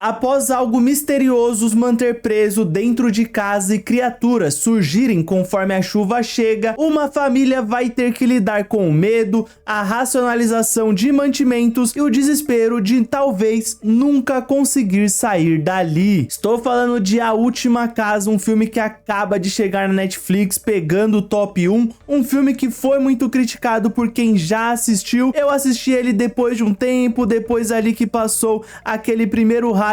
Após algo misterioso os manter preso dentro de casa e criaturas surgirem conforme a chuva chega, uma família vai ter que lidar com o medo, a racionalização de mantimentos e o desespero de talvez nunca conseguir sair dali. Estou falando de A Última Casa, um filme que acaba de chegar na Netflix pegando o top 1, um filme que foi muito criticado por quem já assistiu. Eu assisti ele depois de um tempo, depois ali que passou aquele primeiro hype,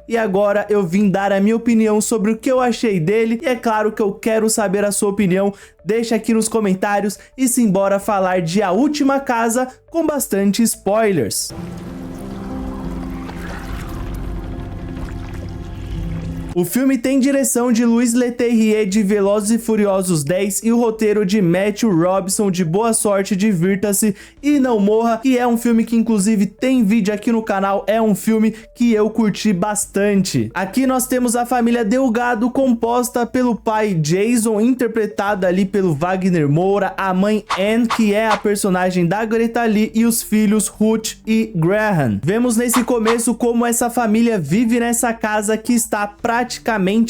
e agora eu vim dar a minha opinião sobre o que eu achei dele, e é claro que eu quero saber a sua opinião. Deixa aqui nos comentários e simbora falar de A Última Casa com bastante spoilers. O filme tem direção de Louis Leterrier de Velozes e Furiosos 10 e o roteiro de Matthew Robson de Boa Sorte, Divirta-se e Não Morra, que é um filme que inclusive tem vídeo aqui no canal, é um filme que eu curti bastante. Aqui nós temos a família Delgado, composta pelo pai Jason, interpretado ali pelo Wagner Moura, a mãe Anne, que é a personagem da Greta Lee, e os filhos Ruth e Graham. Vemos nesse começo como essa família vive nessa casa que está praticamente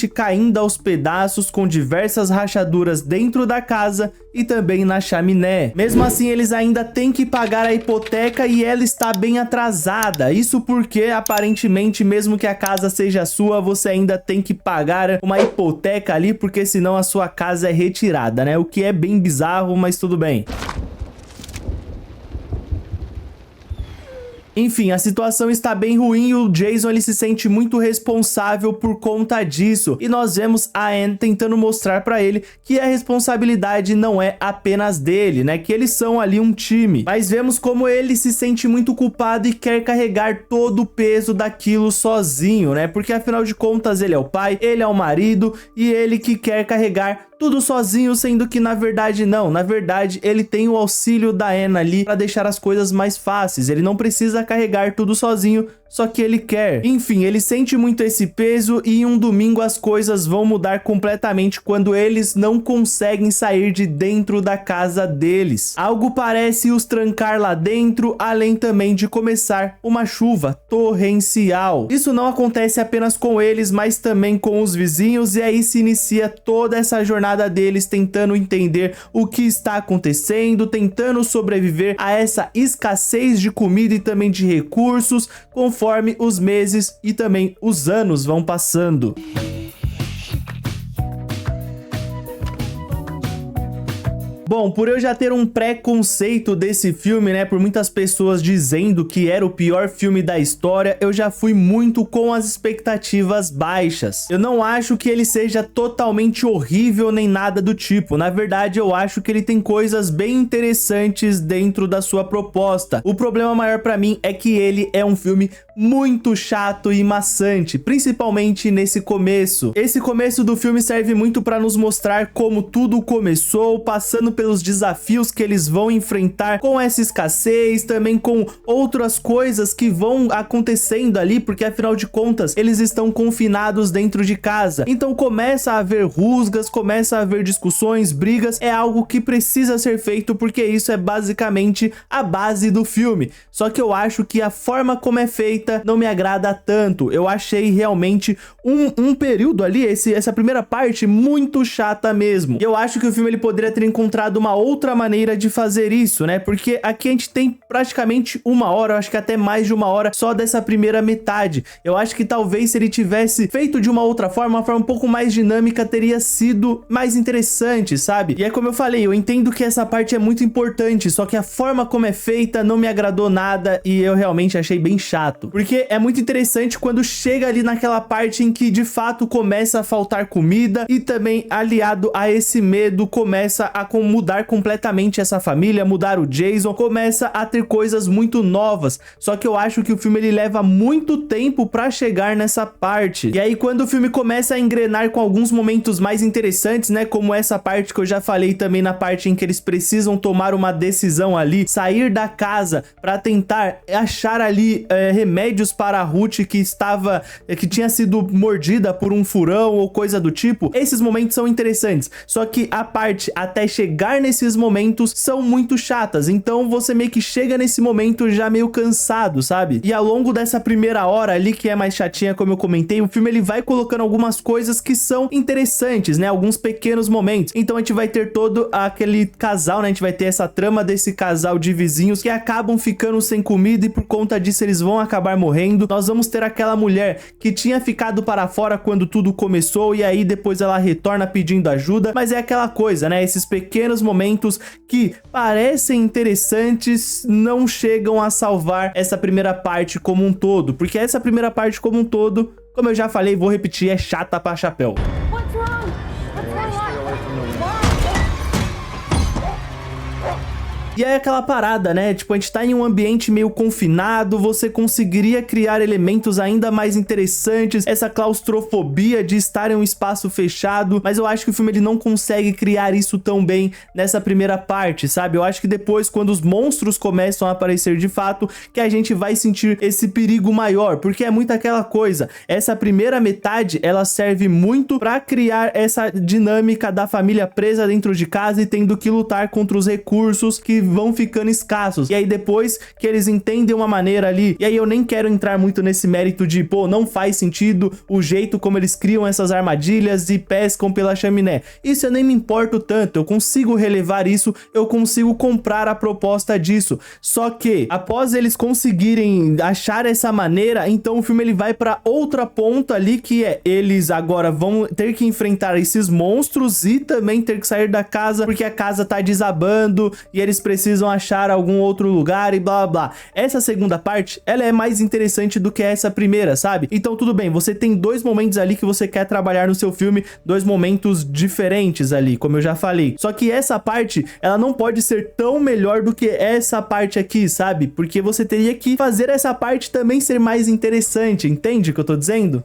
caindo aos pedaços, com diversas rachaduras dentro da casa e também na chaminé. Mesmo assim, eles ainda têm que pagar a hipoteca e ela está bem atrasada. Isso porque, aparentemente, mesmo que a casa seja sua, você ainda tem que pagar uma hipoteca ali, porque senão a sua casa é retirada, né? O que é bem bizarro, mas tudo bem. Enfim, a situação está bem ruim e o Jason ele se sente muito responsável por conta disso. E nós vemos a Anne tentando mostrar pra ele que a responsabilidade não é apenas dele, né? Que eles são ali um time. Mas vemos como ele se sente muito culpado e quer carregar todo o peso daquilo sozinho, né? Porque afinal de contas ele é o pai, ele é o marido e ele que quer carregar tudo sozinho, sendo que na verdade não. Na verdade, ele tem o auxílio da Anne ali para deixar as coisas mais fáceis. Ele não precisa carregar tudo sozinho, só que ele quer. Enfim, ele sente muito esse peso e em um domingo as coisas vão mudar completamente quando eles não conseguem sair de dentro da casa deles. Algo parece os trancar lá dentro, além também de começar uma chuva torrencial. Isso não acontece apenas com eles, mas também com os vizinhos, e aí se inicia toda essa jornada deles tentando entender o que está acontecendo, tentando sobreviver a essa escassez de comida e também de recursos, conforme os meses e também os anos vão passando. Bom, por eu já ter um preconceito desse filme, né, por muitas pessoas dizendo que era o pior filme da história, eu já fui muito com as expectativas baixas. Eu não acho que ele seja totalmente horrível nem nada do tipo. Na verdade, eu acho que ele tem coisas bem interessantes dentro da sua proposta. O problema maior pra mim é que ele é um filme muito chato e maçante, principalmente nesse começo. Esse começo do filme serve muito pra nos mostrar como tudo começou, passando pelos desafios que eles vão enfrentar com essa escassez, também com outras coisas que vão acontecendo ali, porque afinal de contas eles estão confinados dentro de casa. Então começa a haver rusgas, começa a haver discussões, brigas, é algo que precisa ser feito porque isso é basicamente a base do filme. Só que eu acho que a forma como é feita não me agrada tanto. Eu achei realmente um período ali, essa primeira parte muito chata mesmo. Eu acho que o filme ele poderia ter encontrado uma outra maneira de fazer isso, né? Porque aqui a gente tem praticamente uma hora, eu acho que até mais de uma hora só dessa primeira metade. Eu acho que talvez se ele tivesse feito de uma outra forma, uma forma um pouco mais dinâmica, teria sido mais interessante, sabe? E é como eu falei, eu entendo que essa parte é muito importante, só que a forma como é feita não me agradou nada e eu realmente achei bem chato. Porque é muito interessante quando chega ali naquela parte em que de fato começa a faltar comida e também aliado a esse medo começa a mudar completamente essa família, mudar o Jason, começa a ter coisas muito novas. Só que eu acho que o filme ele leva muito tempo pra chegar nessa parte. E aí quando o filme começa a engrenar com alguns momentos mais interessantes, né, como essa parte que eu já falei também, na parte em que eles precisam tomar uma decisão ali, sair da casa pra tentar achar ali remédios para a Ruth que tinha sido mordida por um furão ou coisa do tipo. Esses momentos são interessantes. Só que a parte até chegar chegar nesses momentos são muito chatas, então você meio que chega nesse momento já meio cansado, sabe? E ao longo dessa primeira hora ali, que é mais chatinha, como eu comentei, o filme ele vai colocando algumas coisas que são interessantes, né? Alguns pequenos momentos. Então a gente vai ter todo aquele casal, né? A gente vai ter essa trama desse casal de vizinhos que acabam ficando sem comida e por conta disso eles vão acabar morrendo. Nós vamos ter aquela mulher que tinha ficado para fora quando tudo começou e aí depois ela retorna pedindo ajuda, mas é aquela coisa, né? Esses pequenos momentos que parecem interessantes não chegam a salvar essa primeira parte como um todo, porque essa primeira parte como um todo, como eu já falei, vou repetir, é chata pra chapéu. What's wrong? What's going on? E é aquela parada, né? Tipo, a gente tá em um ambiente meio confinado, você conseguiria criar elementos ainda mais interessantes, essa claustrofobia de estar em um espaço fechado, mas eu acho que o filme ele não consegue criar isso tão bem nessa primeira parte, sabe? Eu acho que depois, quando os monstros começam a aparecer de fato, que a gente vai sentir esse perigo maior, porque é muito aquela coisa, essa primeira metade, ela serve muito pra criar essa dinâmica da família presa dentro de casa e tendo que lutar contra os recursos que vão ficando escassos. E aí depois que eles entendem uma maneira ali, e aí eu nem quero entrar muito nesse mérito de, pô, não faz sentido o jeito como eles criam essas armadilhas e pescam pela chaminé. Isso eu nem me importo tanto, eu consigo relevar isso, eu consigo comprar a proposta disso. Só que, após eles conseguirem achar essa maneira, então o filme ele vai pra outra ponta ali, que é, eles agora vão ter que enfrentar esses monstros e também ter que sair da casa, porque a casa tá desabando, e eles precisam achar algum outro lugar e blá blá blá. Essa segunda parte, ela é mais interessante do que essa primeira, sabe? Então tudo bem, você tem dois momentos ali que você quer trabalhar no seu filme, dois momentos diferentes ali, como eu já falei. Só que essa parte, ela não pode ser tão melhor do que essa parte aqui, sabe? Porque você teria que fazer essa parte também ser mais interessante, entende o que eu tô dizendo?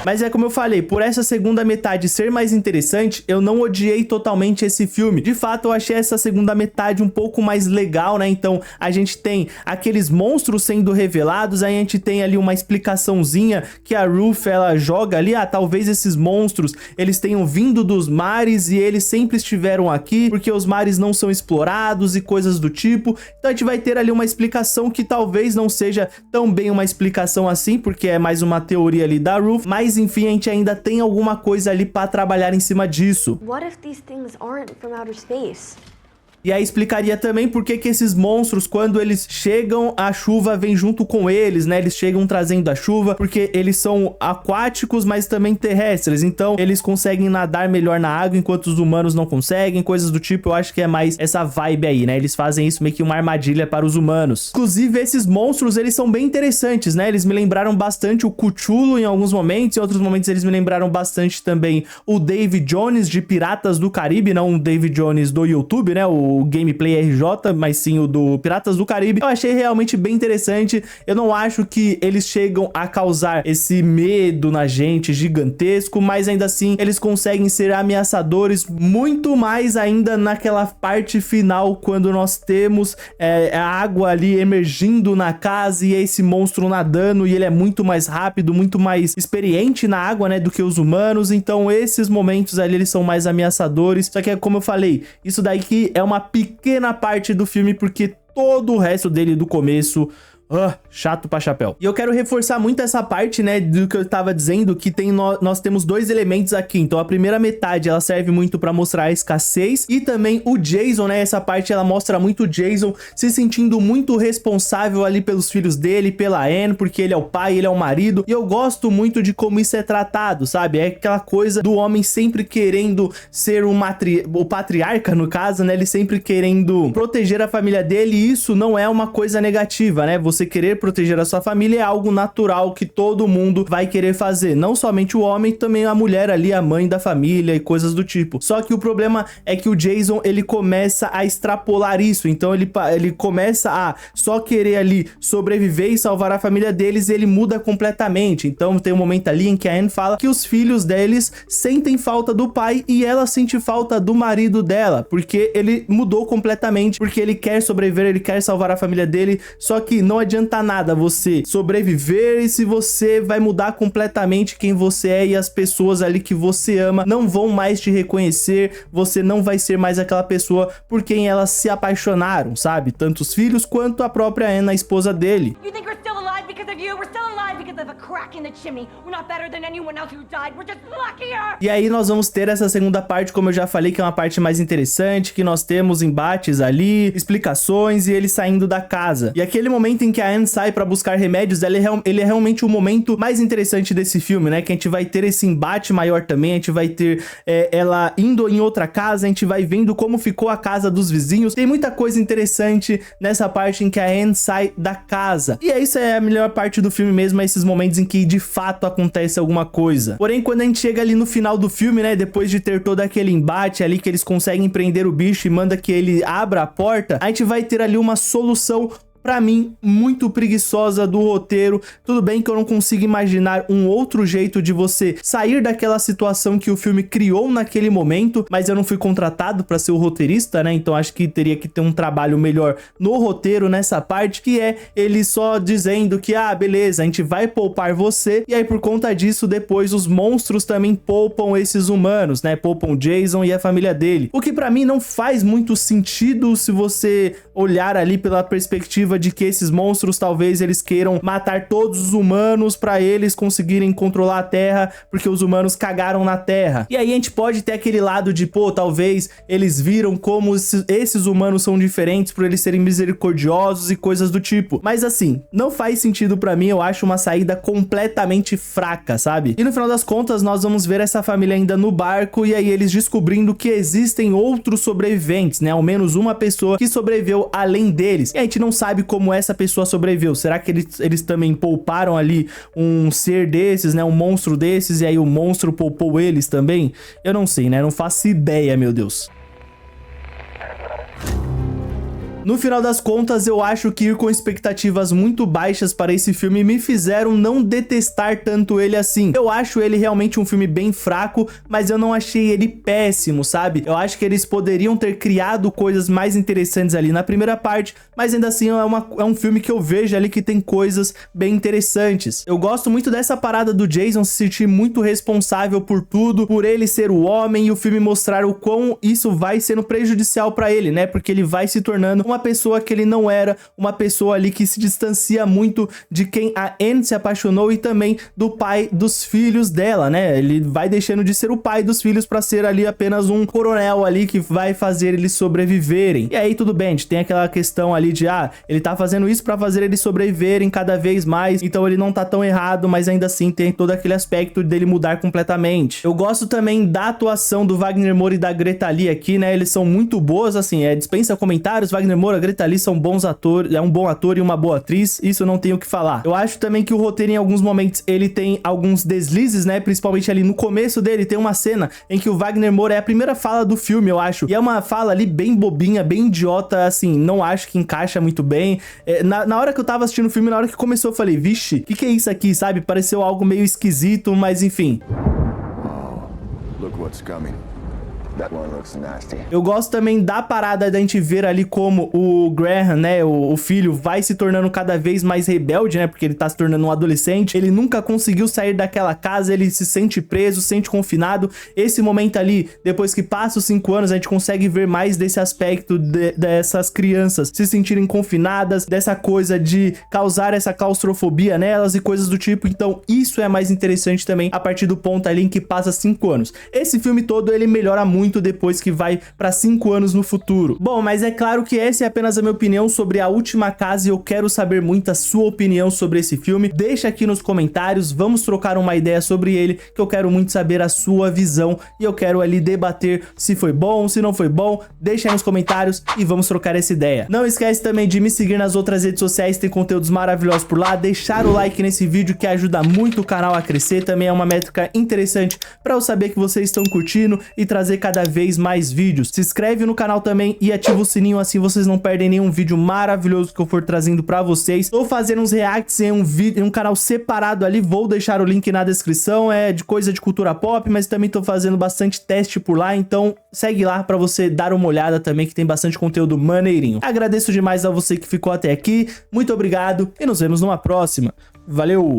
Mas é como eu falei, por essa segunda metade ser mais interessante, eu não odiei totalmente esse filme. De fato, eu achei essa segunda metade um pouco mais legal, né? Então, a gente tem aqueles monstros sendo revelados, aí a gente tem ali uma explicaçãozinha que a Ruth, ela joga ali, talvez esses monstros, eles tenham vindo dos mares e eles sempre estiveram aqui, porque os mares não são explorados e coisas do tipo. Então, a gente vai ter ali uma explicação que talvez não seja tão bem uma explicação assim, porque é mais uma teoria ali da Ruth, mas enfim, a gente ainda tem alguma coisa ali pra trabalhar em cima disso. What if these things aren't from outer space? E aí explicaria também por que esses monstros, quando eles chegam, a chuva vem junto com eles, né? Eles chegam trazendo a chuva, porque eles são aquáticos, mas também terrestres. Então, eles conseguem nadar melhor na água, enquanto os humanos não conseguem, coisas do tipo. Eu acho que é mais essa vibe aí, né? Eles fazem isso meio que uma armadilha para os humanos. Inclusive, esses monstros, eles são bem interessantes, né? Eles me lembraram bastante o Cthulhu em alguns momentos, em outros momentos eles me lembraram bastante também o David Jones de Piratas do Caribe, não o David Jones do YouTube, né? O Gameplay RJ, mas sim o do Piratas do Caribe. Eu achei realmente bem interessante. Eu não acho que eles chegam a causar esse medo na gente gigantesco, mas ainda assim eles conseguem ser ameaçadores muito mais ainda naquela parte final, quando nós temos a água ali emergindo na casa e esse monstro nadando, e ele é muito mais rápido, muito mais experiente na água, né, do que os humanos. Então esses momentos ali, eles são mais ameaçadores. Só que, como eu falei, isso daqui é uma pequena parte do filme, porque todo o resto dele do começo chato pra chapéu. E eu quero reforçar muito essa parte, né, do que eu tava dizendo, que nós temos dois elementos aqui. Então a primeira metade, ela serve muito pra mostrar a escassez, e também o Jason, né, essa parte ela mostra muito o Jason se sentindo muito responsável ali pelos filhos dele, pela Anne, porque ele é o pai, ele é o marido, e eu gosto muito de como isso é tratado, sabe? É aquela coisa do homem sempre querendo ser o patriarca, no caso, né, ele sempre querendo proteger a família dele, e isso não é uma coisa negativa, né? Você querer proteger a sua família é algo natural que todo mundo vai querer fazer, não somente o homem, também a mulher ali, a mãe da família e coisas do tipo. Só que o problema é que o Jason, ele começa a extrapolar isso, então ele começa a só querer ali sobreviver e salvar a família deles, e ele muda completamente. Então tem um momento ali em que a Anne fala que os filhos deles sentem falta do pai e ela sente falta do marido dela, porque ele mudou completamente, porque ele quer sobreviver, ele quer salvar a família dele. Só que não adianta nada você sobreviver e se você vai mudar completamente quem você é e as pessoas ali que você ama não vão mais te reconhecer, você não vai ser mais aquela pessoa por quem elas se apaixonaram, sabe? Tanto os filhos quanto a própria Anne, a esposa dele. You think we're still alive because of you? We're still alive because of a crack in the chimney. We're not better than anyone else who died. We're just luckier. E aí nós vamos ter essa segunda parte, como eu já falei, que é uma parte mais interessante, que nós temos embates ali, explicações e ele saindo da casa. E aquele momento em que a Anne sai pra buscar remédios, ele é realmente o momento mais interessante desse filme, né? Que a gente vai ter esse embate maior também, a gente vai ter ela indo em outra casa, a gente vai vendo como ficou a casa dos vizinhos. Tem muita coisa interessante nessa parte em que a Anne sai da casa. E isso é a melhor parte do filme mesmo, é esses momentos em que de fato acontece alguma coisa. Porém, quando a gente chega ali no final do filme, né, depois de ter todo aquele embate ali que eles conseguem prender o bicho e manda que ele abra a porta, a gente vai ter ali uma solução pra mim, muito preguiçosa do roteiro. Tudo bem que eu não consigo imaginar um outro jeito de você sair daquela situação que o filme criou naquele momento, mas eu não fui contratado pra ser o roteirista, né? Então acho que teria que ter um trabalho melhor no roteiro nessa parte, que é ele só dizendo que, ah, beleza, a gente vai poupar você, e aí por conta disso, depois os monstros também poupam esses humanos, né? Poupam Jason e a família dele. O que pra mim não faz muito sentido se você olhar ali pela perspectiva de que esses monstros talvez eles queiram matar todos os humanos pra eles conseguirem controlar a Terra, porque os humanos cagaram na Terra. E aí a gente pode ter aquele lado de, pô, talvez eles viram como esses humanos são diferentes por eles serem misericordiosos e coisas do tipo. Mas assim, não faz sentido pra mim, eu acho uma saída completamente fraca, sabe? E no final das contas nós vamos ver essa família ainda no barco e aí eles descobrindo que existem outros sobreviventes, né? Ao menos uma pessoa que sobreviveu além deles. E a gente não sabe como essa pessoa sobreviveu. Será que eles também pouparam ali um ser desses, né? Um monstro desses, e aí o monstro poupou eles também? Eu não sei, né? Não faço ideia, meu Deus. No final das contas, eu acho que ir com expectativas muito baixas para esse filme me fizeram não detestar tanto ele assim. Eu acho ele realmente um filme bem fraco, mas eu não achei ele péssimo, sabe? Eu acho que eles poderiam ter criado coisas mais interessantes ali na primeira parte, mas ainda assim é um filme que eu vejo ali que tem coisas bem interessantes. Eu gosto muito dessa parada do Jason se sentir muito responsável por tudo, por ele ser o homem, e o filme mostrar o quão isso vai sendo prejudicial pra ele, né? Porque ele vai se tornando uma pessoa que ele não era, uma pessoa ali que se distancia muito de quem a Anne se apaixonou e também do pai dos filhos dela, né? Ele vai deixando de ser o pai dos filhos pra ser ali apenas um coronel ali que vai fazer eles sobreviverem. E aí tudo bem, a gente tem aquela questão ali de, ele tá fazendo isso pra fazer eles sobreviverem cada vez mais, então ele não tá tão errado, mas ainda assim tem todo aquele aspecto dele mudar completamente. Eu gosto também da atuação do Wagner Moura e da Greta Lee aqui, né? Eles são muito boas, assim, dispensa comentários. Wagner Moura, Greta Lee são bons atores, é um bom ator e uma boa atriz, isso eu não tenho o que falar. Eu acho também que o roteiro em alguns momentos ele tem alguns deslizes, né? Principalmente ali no começo dele tem uma cena em que o Wagner Moura é a primeira fala do filme, eu acho, e é uma fala ali bem bobinha, bem idiota, assim, não acho que encaixa muito bem. Na hora que eu tava assistindo o filme, na hora que começou eu falei, vixe, o que é isso aqui, sabe? Pareceu algo meio esquisito, mas enfim. Look what's coming. That one looks nasty. Eu gosto também da parada da gente ver ali como o Graham, né, o filho, vai se tornando cada vez mais rebelde, né, porque ele tá se tornando um adolescente, ele nunca conseguiu sair daquela casa, ele se sente preso, se sente confinado. Esse momento ali, depois que passa os 5 anos, a gente consegue ver mais desse aspecto dessas crianças se sentirem confinadas, dessa coisa de causar essa claustrofobia nelas e coisas do tipo. Então isso é mais interessante também a partir do ponto ali em que passa 5 anos. Esse filme todo, ele melhora muito depois que vai pra 5 anos no futuro. Bom, mas é claro que essa é apenas a minha opinião sobre A Última Casa e eu quero saber muito a sua opinião sobre esse filme. Deixa aqui nos comentários, vamos trocar uma ideia sobre ele, que eu quero muito saber a sua visão e eu quero ali debater se foi bom, se não foi bom. Deixa aí nos comentários e vamos trocar essa ideia. Não esquece também de me seguir nas outras redes sociais, tem conteúdos maravilhosos por lá. Deixar o like nesse vídeo que ajuda muito o canal a crescer, também é uma métrica interessante pra eu saber que vocês estão curtindo e trazer cada cada vez mais vídeos. Se inscreve no canal também e ativa o sininho, assim vocês não perdem nenhum vídeo maravilhoso que eu for trazendo pra vocês. Tô fazendo uns reacts em um canal separado ali, vou deixar o link na descrição, é de coisa de cultura pop, mas também tô fazendo bastante teste por lá, então segue lá pra você dar uma olhada também, que tem bastante conteúdo maneirinho. Agradeço demais a você que ficou até aqui, muito obrigado e nos vemos numa próxima. Valeu!